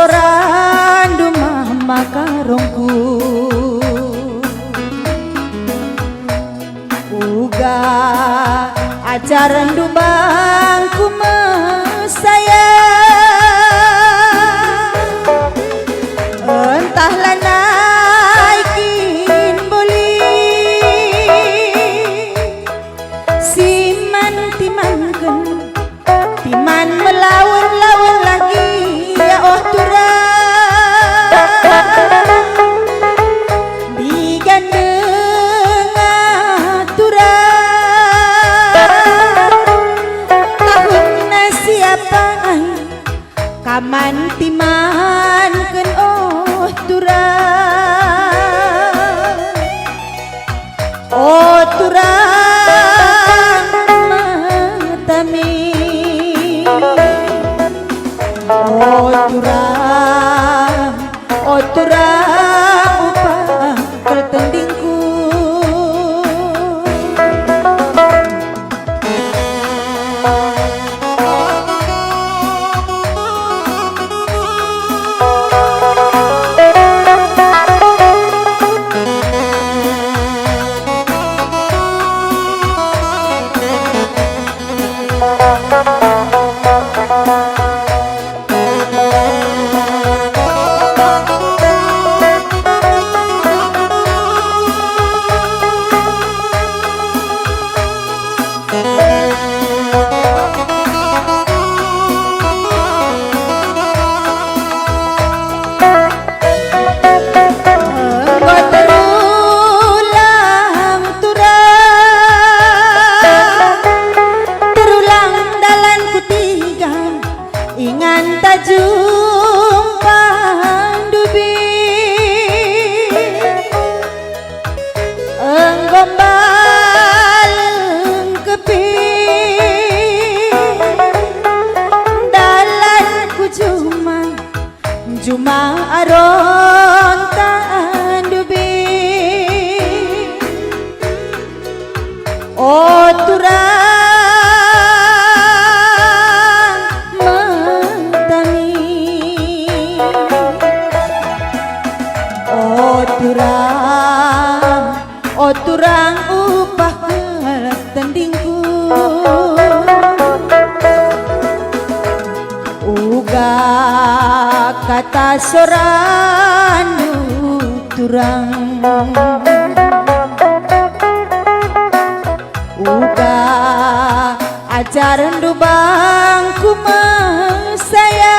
soran dumah makarongku uga ajaran dubangku mesaya entahlah naikin boleh siman timankan timan melawan-lawan lagi ya oh turang digandeng aturang tahun na siapa kaman timan ken oh turang matami oh turang upah tertendingku jumpa dubi enggombal kepi dalan ku juma aron tandubi oh turang oh turang upah tendingku uga kata soran turang uga ajaran dubangku mesaya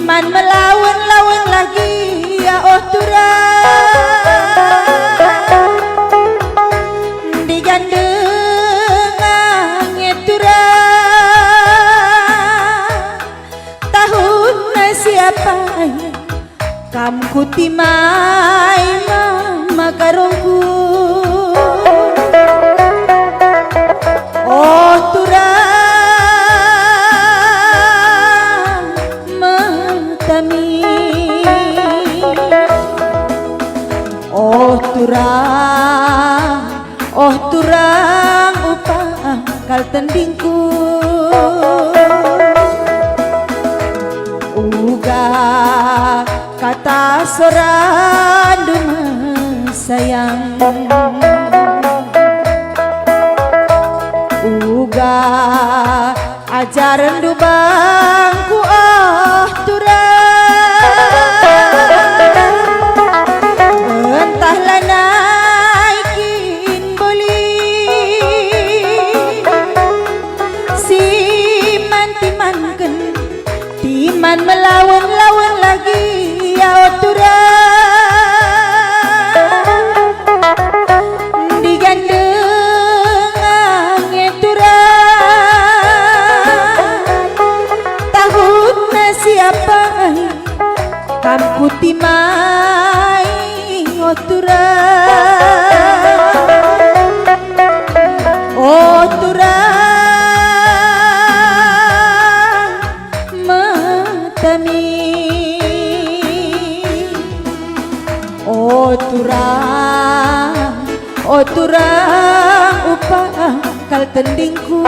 melawan-lawan lagi ya oh turang digandeng turang tahun na siapa kamku timai makarongku oh turang oh turang upah kal tendingku uga kata soran dumah sayang uga ajaran dubangku oh turang entahlah naikin boleh siman timankan timan melawan-lawan lagi ya oh turang digandeng turang tahun na siapa kamku timai oh turang matami tendingku